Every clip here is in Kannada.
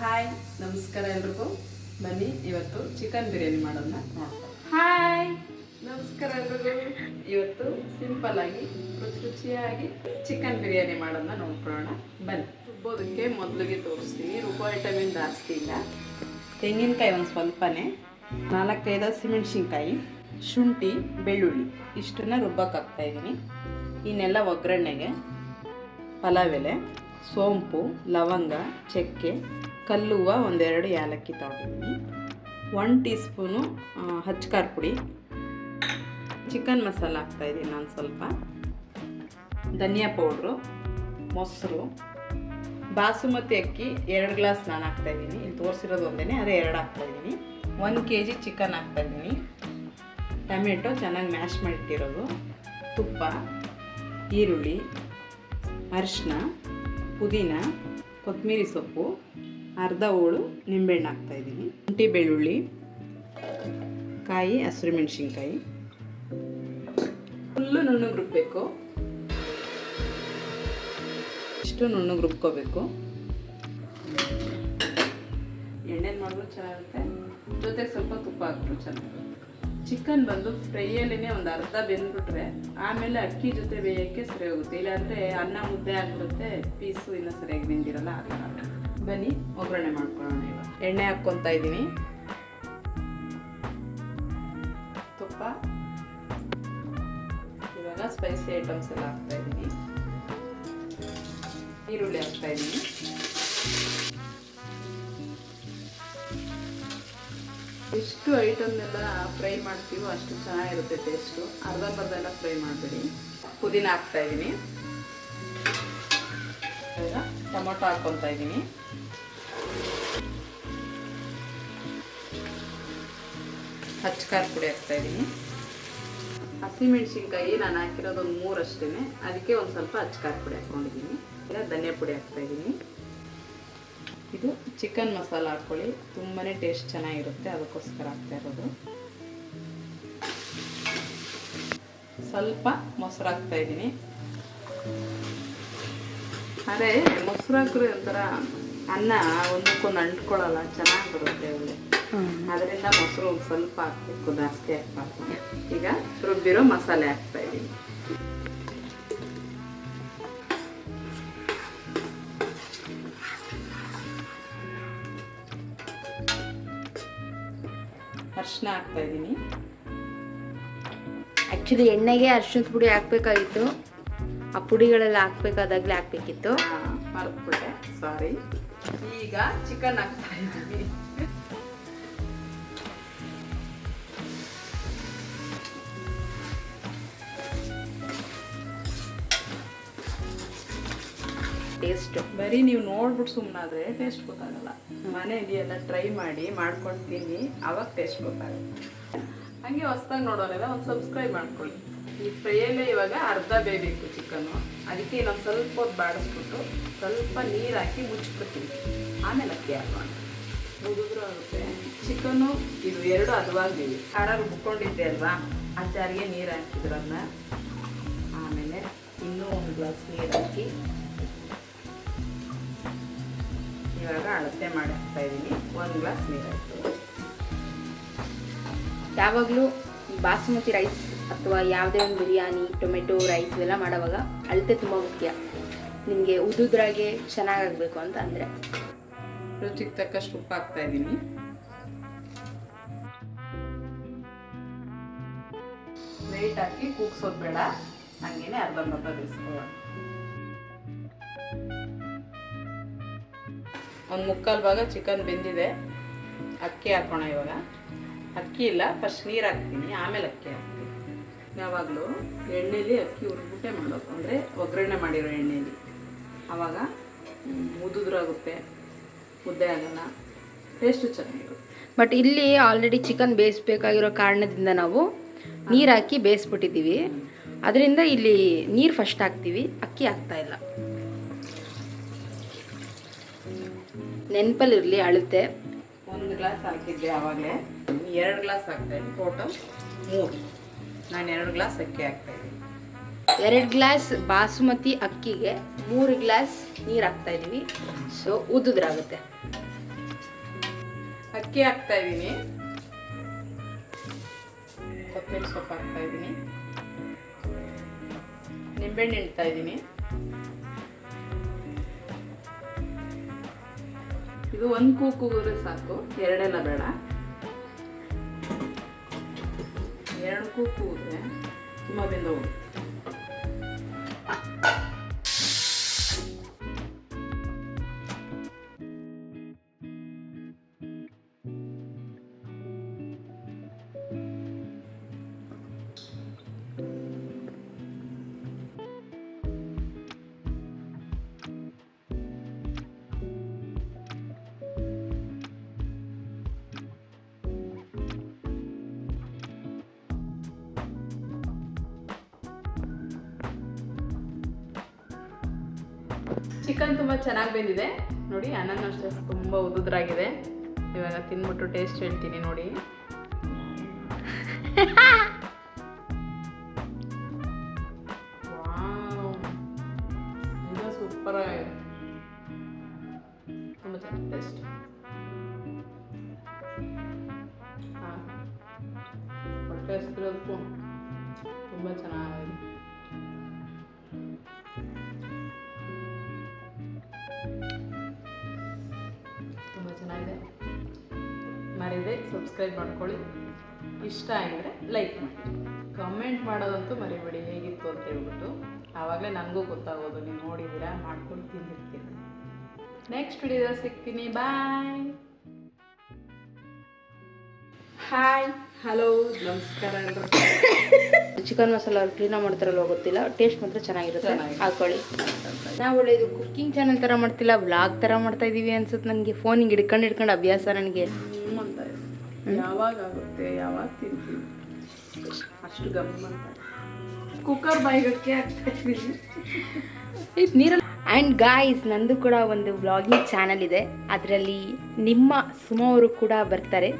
ಹಾಯ್ ನಮಸ್ಕಾರ ಎಲ್ರಿಗೂ. ಬನ್ನಿ ಇವತ್ತು ಚಿಕನ್ ಬಿರಿಯಾನಿ ಮಾಡೋದನ್ನ ನೋಡ್ತಾರೆ. ಹಾಯ್ ನಮಸ್ಕಾರ ಎಲ್ರಿಗೂ. ಇವತ್ತು ಸಿಂಪಲ್ ಆಗಿ ರುಚಿಯಾಗಿ ಚಿಕನ್ ಬಿರಿಯಾನಿ ಮಾಡೋದನ್ನ ನೋಡ್ಕೊಳ್ಳೋಣ ಬನ್ನಿ. ರುಬ್ಬೋದಕ್ಕೆ ಮೊದಲಿಗೆ ತೋರಿಸ್ತೀನಿ. ರುಬ್ಬೋ ಐಟಮ್ ಏನು ಜಾಸ್ತಿ ಇಲ್ಲ. ತೆಂಗಿನಕಾಯಿ ಒಂದು ಸ್ವಲ್ಪನೇ, 4-5 ಹಸಿಮೆಣ್ಸಿನ್ಕಾಯಿ, ಶುಂಠಿ, ಬೆಳ್ಳುಳ್ಳಿ ಇಷ್ಟನ್ನ ರುಬ್ಬಕ್ಕೆ ಹಾಕ್ತಾಯಿದ್ದೀನಿ. ಇನ್ನೆಲ್ಲ ಒಗ್ಗರಣೆಗೆ ಪಲಾವ್ ಎಲೆ, ಸೋಂಪು, ಲವಂಗ, ಚಕ್ಕೆ, ಕಲ್ಲುವ, 1-2 ಏಲಕ್ಕಿ ತೊಗೊಂಡಿದ್ದೀನಿ, 1 ಟೀ ಸ್ಪೂನು ಹಚ್ಕಾರ ಪುಡಿ, ಚಿಕನ್ ಮಸಾಲ ಹಾಕ್ತಾಯಿದ್ದೀನಿ ನಾನು ಸ್ವಲ್ಪ, ಧನಿಯಾ ಪೌಡ್ರು, ಮೊಸರು, ಬಾಸುಮತಿ ಅಕ್ಕಿ 2 ಗ್ಲಾಸ್ ನಾನು ಹಾಕ್ತಾಯಿದ್ದೀನಿ. ಇಲ್ಲಿ ತೋರಿಸಿರೋದು ಒಂದೇ, ಅದೇ 2 ಹಾಕ್ತಾಯಿದ್ದೀನಿ. 1 kg ಚಿಕನ್ ಹಾಕ್ತಾಯಿದ್ದೀನಿ. ಟೊಮೆಟೊ ಚೆನ್ನಾಗಿ ಮ್ಯಾಶ್ ಮಾಡಿಟ್ಟಿರೋದು, ತುಪ್ಪ, ಈರುಳ್ಳಿ, ಅರಿಶಿನ, ಪುದೀನ, ಕೊತ್ತಂಬರಿ ಸೊಪ್ಪು, ಅರ್ಧ ಹೋಳು ನಿಂಬೆಹಣ್ಣು ಹಾಕ್ತಾಯಿದ್ದೀನಿ, ಶುಂಠಿ, ಬೆಳ್ಳುಳ್ಳಿ, ಕಾಯಿ, ಹಸಿರು ಮೆಣಸಿನ್ಕಾಯಿ, ಫುಲ್ಲು ನುಣ್ಣಗೆ ರುಬ್ಬಬೇಕು. ಇಷ್ಟು ನುಣ್ಣಗೆ ರುಬ್ಕೋಬೇಕು. ಎಣ್ಣೆಲಿ ಮಾಡಿದ್ರು ಚೆನ್ನಾಗಿರುತ್ತೆ, ಜೊತೆಗೆ ಸ್ವಲ್ಪ ತುಪ್ಪ ಹಾಕಿದ್ರು ಚೆನ್ನಾಗಿರುತ್ತೆ. ಚಿಕನ್ ಬಂದು ಫ್ರೈಯಲ್ಲೇ ಒಂದು ಅರ್ಧ ಬೆಂದ್ಬಿಟ್ರೆ ಆಮೇಲೆ ಅಕ್ಕಿ ಜೊತೆ ಬೇಯೋಕ್ಕೆ ಸರಿ ಹೋಗುತ್ತೆ. ಇಲ್ಲಾಂದರೆ ಅನ್ನ ಮುದ್ದೆ ಆಗಿಬಿಡುತ್ತೆ, ಪೀಸು ಇನ್ನೂ ಸರಿಯಾಗಿ ಬೆಂದಿರಲ್ಲ, ಆಗಲ್ಲ. ಬನ್ನಿ ಒಗ್ಗರಣೆ ಮಾಡ್ಕೊಳ್ಳೋಣ. ಇವಾಗ ಎಣ್ಣೆ ಹಾಕ್ಕೊತಾ ಇದ್ದೀನಿ, ತುಪ್ಪ, ಇವಾಗ ಸ್ಪೈಸಿ ಐಟಮ್ಸ್ ಎಲ್ಲ ಹಾಕ್ತಾಯಿದ್ದೀನಿ. ಈರುಳ್ಳಿ ಹಾಕ್ತಾಯಿದ್ದೀನಿ, ಎಷ್ಟು ಐಟಮ್ನೆಲ್ಲ ಫ್ರೈ ಮಾಡ್ತೀವೋ ಅಷ್ಟು ಚೆನ್ನಾಗಿರುತ್ತೆ ಟೇಸ್ಟು. ಅರ್ಧಂಬರ್ಧ ಎಲ್ಲ ಫ್ರೈ ಮಾಡಬೇಡಿ. ಪುದೀನ ಹಾಕ್ತಾಯಿದ್ದೀನಿ, ಈಗ ಟೊಮೊಟೊ ಹಾಕ್ಕೊತಾ ಇದ್ದೀನಿ, ಹಚ್ಕಾರ ಪುಡಿ ಹಾಕ್ತಾಯಿದ್ದೀನಿ, ಹಸಿಮೆಣ್ಸಿನ್ಕಾಯಿ ನಾನು ಹಾಕಿರೋದು ಒಂದು 3 ಅಷ್ಟೇ, ಅದಕ್ಕೆ ಒಂದು ಸ್ವಲ್ಪ ಹಚ್ಕಾರ ಪುಡಿ ಹಾಕ್ಕೊಂಡಿದ್ದೀನಿ. ಈಗ ಧನಿಯಾ ಪುಡಿ ಹಾಕ್ತಾಯಿದ್ದೀನಿ. ಇದು ಚಿಕನ್ ಮಸಾಲ ಹಾಕ್ಕೊಳ್ಳಿ, ತುಂಬಾ ಟೇಸ್ಟ್ ಚೆನ್ನಾಗಿರುತ್ತೆ, ಅದಕ್ಕೋಸ್ಕರ ಹಾಕ್ತಾ ಇರೋದು. ಸ್ವಲ್ಪ ಮೊಸರು ಹಾಕ್ತಾಯಿದ್ದೀನಿ. ಅದೇ ಮೊಸರು ಹಾಕಿದ್ರೆ ಒಂಥರ ಅನ್ನ ಒಂದಕ್ಕೊಂದು ಅಂಟ್ಕೊಳ್ಳಲ್ಲ, ಚೆನ್ನಾಗಿ ಬರುತ್ತೆ ಒಳ್ಳೆ. ಅದರಿಂದ ಮೊಸರು ಒಂದು ಸ್ವಲ್ಪ ಹಾಕಬೇಕು, ಜಾಸ್ತಿ ಹಾಕ್ಬಾರ್ದು. ಈಗ ರುಬ್ಬಿರೋ ಮಸಾಲೆ ಹಾಕ್ತಾಯಿದ್ದೀನಿ. ಅರಿಶಿನ ಹಾಕ್ತಾಯಿದ್ದೀನಿ. ಆ್ಯಕ್ಚುಲಿ ಎಣ್ಣೆಗೆ ಅರಿಶಿನದ ಪುಡಿ ಹಾಕಬೇಕಾಗಿತ್ತು, ಆ ಪುಡಿಗಳೆಲ್ಲ ಹಾಕ್ಬೇಕಾದಾಗಲೇ ಹಾಕಬೇಕಿತ್ತು, ಮರೆತುಬಿಟ್ಟೆ, ಸಾರಿ. ಈಗ ಚಿಕನ್ ಹಾಕ್ತಾಯಿದ್ದೀನಿ. ಟೇಸ್ಟು ಬರೀ ನೀವು ನೋಡ್ಬಿಟ್ಟು ಸುಮ್ಮನಾದ್ರೆ ಟೇಸ್ಟ್ ಗೊತ್ತಾಗಲ್ಲ. ಮನೆಯಲ್ಲಿ ಎಲ್ಲ ಟ್ರೈ ಮಾಡಿ ಮಾಡ್ಕೊಂಡು ತಿನ್ನಿ, ಅವಾಗ ಟೇಸ್ಟ್ ಗೊತ್ತಾಗುತ್ತೆ. ಹಂಗೆ ಹೊಸ್ದಾಗಿ ನೋಡೋರೆಲ್ಲ ಒಂದು ಸಬ್ಸ್ಕ್ರೈಬ್ ಮಾಡ್ಕೊಳ್ಳಿ. ಈ ಫ್ರೈಯಲ್ಲೇ ಇವಾಗ ಅರ್ಧ ಬೇಯಬೇಕು ಚಿಕನ್ನು, ಅದಕ್ಕೆ ಇನ್ನೊಂದು ಸ್ವಲ್ಪ ಹೊತ್ತು ಬಾಡಿಸ್ಬಿಟ್ಟು ಸ್ವಲ್ಪ ನೀರು ಹಾಕಿ ಮುಚ್ಚಿಬಿಡ್ತೀನಿ. ಆಮೇಲೆ ಅಕ್ಕಿ ಹಾಕೋಣ, ಮುಗಿದ್ರೂ ಆಗುತ್ತೆ. ಚಿಕನ್ನು ಇದು 2 ಹದವಾಗಿ ಖಾರ ರುಬ್ಕೊಂಡಿದ್ದೆ ಅಲ್ವಾ, ಆ ಜಾರಿಗೆ ನೀರು ಹಾಕಿದ್ರನ್ನ ಆಮೇಲೆ ಇನ್ನೂ 1 ಗ್ಲಾಸ್ ನೀರು ಹಾಕಿ ಇವಾಗ ಅಳತೆ ಮಾಡಿ ಹಾಕ್ತಾಯಿದ್ದೀನಿ. 1 ಗ್ಲಾಸ್ ನೀರು ಹಾಕ್ತೀನಿ. ಯಾವಾಗಲೂ ಬಾಸುಮತಿ ರೈಸ್ ಅಥವಾ ಯಾವುದೇ ಒಂದು ಬಿರಿಯಾನಿ, ಟೊಮೆಟೊ ರೈಸ್ ಇವೆಲ್ಲ ಮಾಡೋವಾಗ ಅಳತೆ ತುಂಬ ಮುಖ್ಯ. ನಿಮಗೆ ಉದುದ್ರಾಗೆ ಚೆನ್ನಾಗಾಗಬೇಕು ಅಂತ ಅಂದರೆ ರುಚಿಗೆ ತಕ್ಕಷ್ಟು ಉಪ್ಪು ಹಾಕ್ತಾಯಿದ್ದೀನಿ. ವೇಟ್ ಹಾಕಿ ಕೂಗ್ಸೋದು ಬೇಡ, ಹಂಗೇನೆ ಅರ್ಧಂಬರ್ಧ ಬೇಯಿಸ್ಕೊಳ್ಳೋಣ. 1/4 ಭಾಗ ಚಿಕನ್ ಬೆಂದಿದೆ. ಅಕ್ಕಿ ಹಾಕೋಣ ಇವಾಗ. ಅಕ್ಕಿ ಇಲ್ಲ, ಫಸ್ಟ್ ನೀರು ಹಾಕ್ತೀನಿ, ಆಮೇಲೆ ಅಕ್ಕಿ ಹಾಕ್ತೀನಿ. ಯಾವಾಗಲೂ ಎಣ್ಣೆಲಿ ಅಕ್ಕಿ ಹುರಿದ್ಬಿಟ್ಟೆ ಮಾಡೋದು, ಅಂದರೆ ಒಗ್ಗರಣೆ ಮಾಡಿರೋ ಎಣ್ಣೆಲಿ, ಆವಾಗ ಉದುದ್ರಾಗುತ್ತೆ, ಮುದ್ದೆ ಆಗಲ್ಲ, ಟೇಸ್ಟು ಚೆನ್ನಾಗಿರುತ್ತೆ. ಬಟ್ ಇಲ್ಲಿ ಆಲ್ರೆಡಿ ಚಿಕನ್ ಬೇಯಿಸ್ಬೇಕಾಗಿರೋ ಕಾರಣದಿಂದ ನಾವು ನೀರು ಹಾಕಿ ಬೇಯಿಸ್ಬಿಟ್ಟಿದ್ದೀವಿ, ಅದರಿಂದ ಇಲ್ಲಿ ನೀರು ಫಸ್ಟ್ ಹಾಕ್ತೀವಿ, ಅಕ್ಕಿ ಹಾಕ್ತಾಯಿಲ್ಲ. ನೆನಪಲ್ಲಿರಲಿ ಅಳತೆ. 1 ಗ್ಲಾಸ್ ಹಾಕಿದ್ದೆ ಆವಾಗಲೇ, 2 ಗ್ಲಾಸ್ ಹಾಕ್ತಾಯಿದ್ದೀನಿ. ಟೋಟಲ್ 3. ನಾನು 2 ಗ್ಲಾಸ್ ಅಕ್ಕಿ ಹಾಕ್ತಾಯಿದ್ದೀನಿ. 2 ಗ್ಲಾಸ್ ಬಾಸುಮತಿ ಅಕ್ಕಿಗೆ 3 ಗ್ಲಾಸ್ ನೀರು ಹಾಕ್ತಾಯಿದ್ದೀವಿ. ಸೊ ಉದುದ್ರಾಗುತ್ತೆ. ಅಕ್ಕಿ ಹಾಕ್ತಾ ಇದ್ದೀನಿ, ಕೊತ್ತಂಬರಿ ಸೊಪ್ಪು ಹಾಕ್ತಾ ಇದ್ದೀನಿ, ನಿಂಬೆಹಣ್ಣು ಇಡ್ತಾ ಇದ್ದೀನಿ. ಇದು ಒಂದು ಕೂಗುದ್ರೆ ಸಾಕು, ಎರಡೆಲ್ಲ ಬೇಡ. 2 ಕೂಗುದ್ರೆ ತುಂಬ ಬೆಂದೋಗುತ್ತೆ. ಚಿಕನ್ ತುಂಬ ಚೆನ್ನಾಗಿ ಬೆಂದಿದೆ ನೋಡಿ, ಅನ್ನನೂ ಅಷ್ಟೇ ತುಂಬ ಉದುದ್ರಾಗಿದೆ. ಇವಾಗ ತಿಂದ್ಬಿಟ್ಟು ಟೇಸ್ಟ್ ಹೇಳ್ತೀನಿ ನೋಡಿ. ಇದು ಸೂಪರ್ ಆಗಿದೆ, ತುಂಬ ಚೆನ್ನಾಗಿ ಟೇಸ್ಟ್. ಹೊಟ್ಟೆ ಹಸಿರೋದಕ್ಕೂ ತುಂಬ ಚೆನ್ನಾಗಿದೆ. ತುಂಬ ಚೆನ್ನಾಗಿದೆ. ಮರೀದೆ ಸಬ್ಸ್ಕ್ರೈಬ್ ಮಾಡ್ಕೊಳ್ಳಿ, ಇಷ್ಟ ಆಗಿದ್ರೆ ಲೈಕ್ ಮಾಡಿ, ಕಮೆಂಟ್ ಮಾಡೋದಂತೂ ಮರಿಬೇಡಿ ಹೇಗಿತ್ತು ಅಂತ ಹೇಳ್ಬಿಟ್ಟು. ಆವಾಗಲೇ ನನಗೂ ಗೊತ್ತಾಗೋದು ನೀವು ನೋಡಿದ್ದೀರಾ, ಮಾಡ್ಕೊಂಡು ತಿಂದಿರ್ತೀನಿ. ನೆಕ್ಸ್ಟ್ ವಿಡಿಯೋದಲ್ಲಿ ಸಿಗ್ತೀನಿ. ಬಾಯ್. ಹಾಯ್, ಹಲೋ, ನಮಸ್ಕಾರ. ಚಿಕನ್ ಮಸಾಲ ಅವ್ರು ಕ್ಲೀನಾಗಿ ಮಾಡ್ತಾರಲ್ವ ಗೊತ್ತಿಲ್ಲ, ಟೇಸ್ಟ್ ಮಾತ್ರ ಚೆನ್ನಾಗಿರುತ್ತೆ, ಹಾಕೊಳ್ಳಿ. ನಾವು ಒಳ್ಳೆ ಇದು ಕುಕ್ಕಿಂಗ್ ಚಾನಲ್ ಥರ ಮಾಡ್ತಿಲ್ಲ, ವ್ಲಾಗ್ ಥರ ಮಾಡ್ತಾ ಇದ್ದೀವಿ ಅನ್ಸುತ್ತೆ. ನನಗೆ ಫೋನಿಗೆ ಹಿಡ್ಕೊಂಡು ಅಭ್ಯಾಸ ನನಗೆ. ಅಂತ ಯಾವಾಗ ಆಗುತ್ತೆ, ಯಾವಾಗ ತಿಂತೀವಿ, ಅಷ್ಟು ಗಮ್ಮಂತ. ಕುಕ್ಕರ್ ಬಾಯಿಗಕ್ಕೆ ಆಗ್ತಾ ಇದ್ದೀನಿ ನೀರಲ್ಲಿ. ಆ್ಯಂಡ್ ಗಾಯ್ಸ್, ನಂದು ಕೂಡ ಒಂದು ವ್ಲಾಗಿಂಗ್ ಚಾನಲ್ ಇದೆ, ಅದರಲ್ಲಿ ನಿಮ್ಮ ಸುಮ ಅವರು ಕೂಡ ಬರ್ತಾರೆ.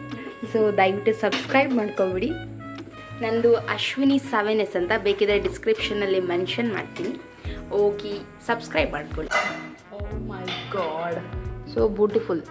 ಸೊ ದಯವಿಟ್ಟು ಸಬ್ಸ್ಕ್ರೈಬ್ ಮಾಡ್ಕೊಬಿಡಿ. ನಂದು ಅಶ್ವಿನಿ 7S ಅಂತ, ಬೇಕಿದ್ರೆ ಡಿಸ್ಕ್ರಿಪ್ಷನಲ್ಲಿ ಮೆನ್ಷನ್ ಮಾಡ್ತೀನಿ, ಹೋಗಿ ಸಬ್ಸ್ಕ್ರೈಬ್ ಮಾಡ್ಕೊಳ್ಳಿ. ಓ ಮೈ ಗಾಡ್, ಸೊ ಬ್ಯೂಟಿಫುಲ್.